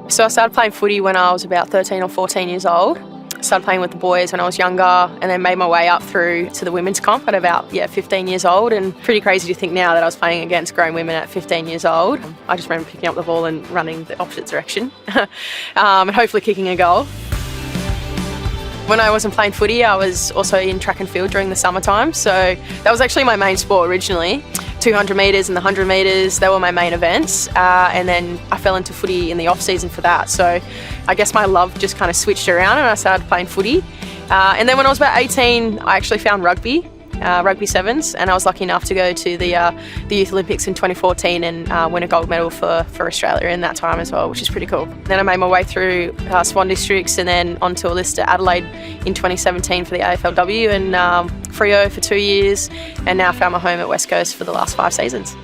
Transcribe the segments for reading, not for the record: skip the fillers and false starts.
So I started playing footy when I was about 13 or 14 years old. Started playing with the boys when I was younger and then made my way up through to the women's comp at about 15 years old, and pretty crazy to think now that I was playing against grown women at 15 years old. I just remember picking up the ball and running the opposite direction and hopefully kicking a goal. When I wasn't playing footy, I was also in track and field during the summertime, so that was actually my main sport originally. 200 metres and the 100 metres, they were my main events, and then I fell into footy in the off season for that, so I guess my love just kind of switched around and I started playing footy. And then when I was about 18, I actually found rugby sevens, and I was lucky enough to go to the Youth Olympics in 2014 and win a gold medal for Australia in that time as well, which is pretty cool. Then I made my way through Swan Districts and then onto a list at Adelaide in 2017 for the AFLW, and Freo for 2 years, and now found my home at West Coast for the last 5 seasons.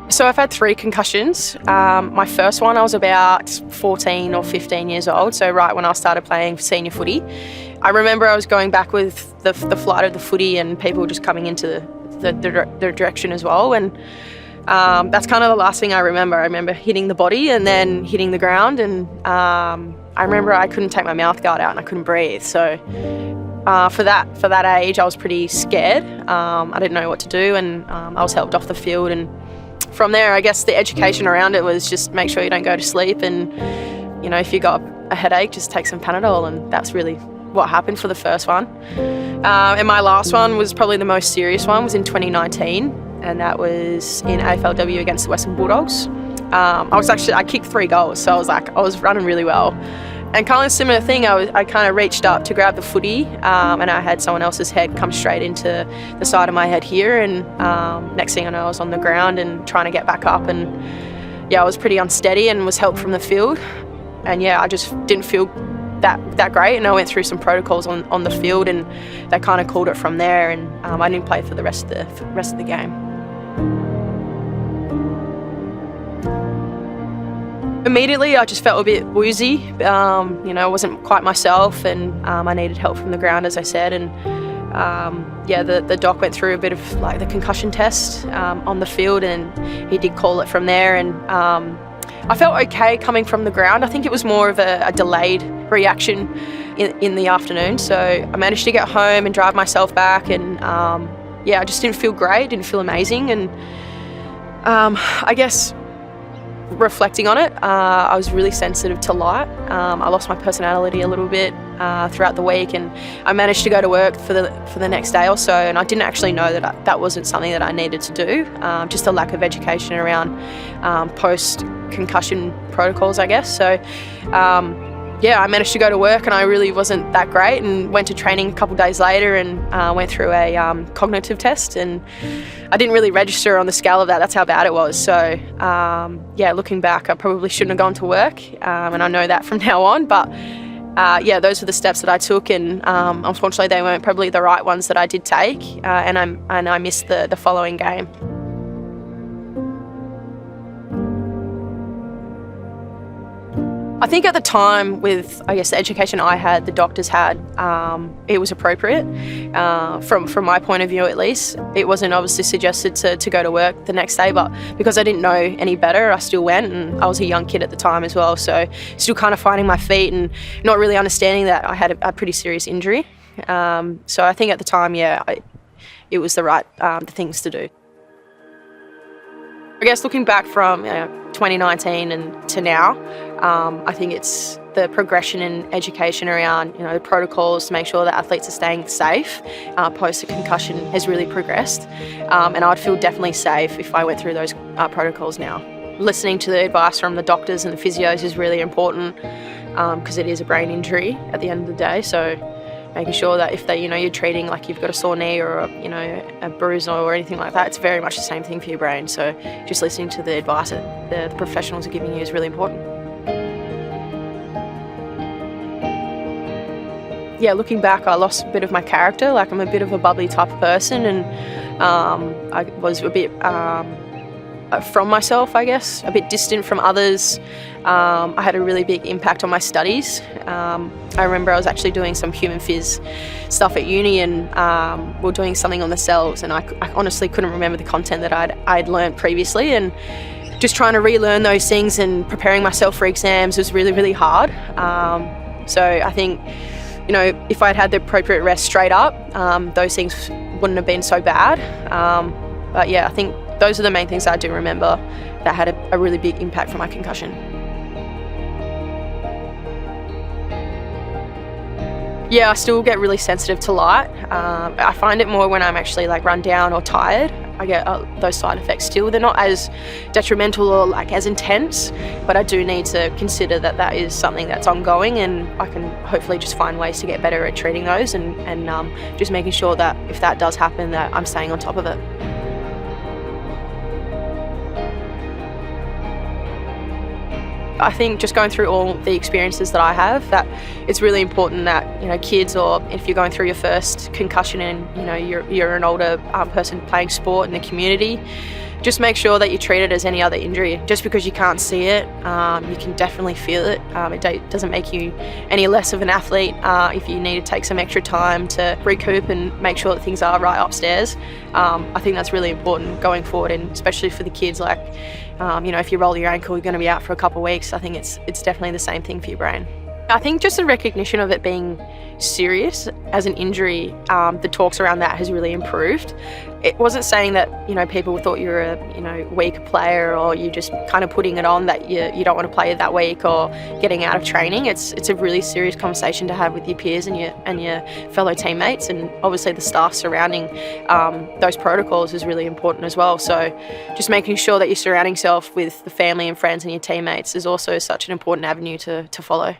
So I've had 3 concussions. My first one, I was about 14 or 15 years old, so right when I started playing senior footy. I remember I was going back with the flight of the footy and people just coming into the direction as well, and that's kind of the last thing I remember. I remember hitting the body and then hitting the ground, and I remember I couldn't take my mouth guard out and I couldn't breathe. So for that age, I was pretty scared. I didn't know what to do, and I was helped off the field, and from there, I guess the education around it was just make sure you don't go to sleep, and if you got a headache, just take some Panadol, and that's really what happened for the first one. And my last one was probably the most serious one, was in 2019, and that was in AFLW against the Western Bulldogs. I kicked 3 goals, so I was running really well. And kind of a similar thing, I kind of reached up to grab the footy, and I had someone else's head come straight into the side of my head here, and next thing I know, I was on the ground and trying to get back up, and I was pretty unsteady and was helped from the field. And I just didn't feel that great, and I went through some protocols on the field, and they kind of called it from there, and I didn't play for the rest of the game. Immediately, I just felt a bit woozy. I wasn't quite myself, and I needed help from the ground, as I said. And the doc went through a bit of the concussion test on the field, and he did call it from there. And I felt okay coming from the ground. I think it was more of a delayed reaction in the afternoon. So I managed to get home and drive myself back, and I just didn't feel great, didn't feel amazing, and I guess, reflecting on it, I was really sensitive to light. I lost my personality a little bit throughout the week, and I managed to go to work for the next day or so, and I didn't actually know that wasn't something that I needed to do. Just a lack of education around post-concussion protocols, I guess. So I managed to go to work, and I really wasn't that great, and went to training a couple of days later and went through a cognitive test, and I didn't really register on the scale of that. That's how bad it was. So looking back, I probably shouldn't have gone to work, and I know that from now on. But those were the steps that I took, and unfortunately they weren't probably the right ones that I did take, and I missed the following game. I think at the time, with the education I had, the doctors had, it was appropriate. From my point of view, at least, it wasn't obviously suggested to go to work the next day, but because I didn't know any better, I still went, and I was a young kid at the time as well, so still kind of finding my feet and not really understanding that I had a pretty serious injury. So I think at the time, it was the right things to do. I guess looking back from 2019 and to now, I think it's the progression in education around the protocols to make sure that athletes are staying safe post a concussion has really progressed, and I'd feel definitely safe if I went through those protocols now. Listening to the advice from the doctors and the physios is really important, because it is a brain injury at the end of the day. So making sure that if you're treating like you've got a sore knee or a bruise or anything like that, it's very much the same thing for your brain. So just listening to the advice that the professionals are giving you is really important. Looking back, I lost a bit of my character. I'm a bit of a bubbly type of person, and I was a bit from myself, I guess, a bit distant from others. I had a really big impact on my studies. I remember I was actually doing some human phys stuff at uni, and we were doing something on the cells, and I honestly couldn't remember the content that I'd learned previously, and just trying to relearn those things and preparing myself for exams was really, really hard. So I think, you know, if I'd had the appropriate rest straight up, those things wouldn't have been so bad. But yeah, I think those are the main things I do remember that had a really big impact from my concussion. Yeah, I still get really sensitive to light. I find it more when I'm actually like run down or tired. I get those side effects still. They're not as detrimental or like as intense, but I do need to consider that that is something that's ongoing, and I can hopefully just find ways to get better at treating those and just making sure that if that does happen, that I'm staying on top of it. I think just going through all the experiences that I have, that it's really important that, you know, kids, or if you're going through your first concussion and, you know, you're an older person playing sport in the community, just make sure that you treat it as any other injury. Just because you can't see it, you can definitely feel it. It doesn't make you any less of an athlete if you need to take some extra time to recoup and make sure that things are right upstairs. I think that's really important going forward, and especially for the kids. Like, you know, if you roll your ankle, you're going to be out for a couple of weeks. I think it's definitely the same thing for your brain. I think just the recognition of it being serious as an injury, the talks around that has really improved. It wasn't saying that, you know, people thought you were a, you know, weak player, or you just kind of putting it on that you don't want to play that week or getting out of training. It's a really serious conversation to have with your peers and your fellow teammates, and obviously the staff surrounding those protocols is really important as well. So just making sure that you're surrounding yourself with the family and friends and your teammates is also such an important avenue to follow.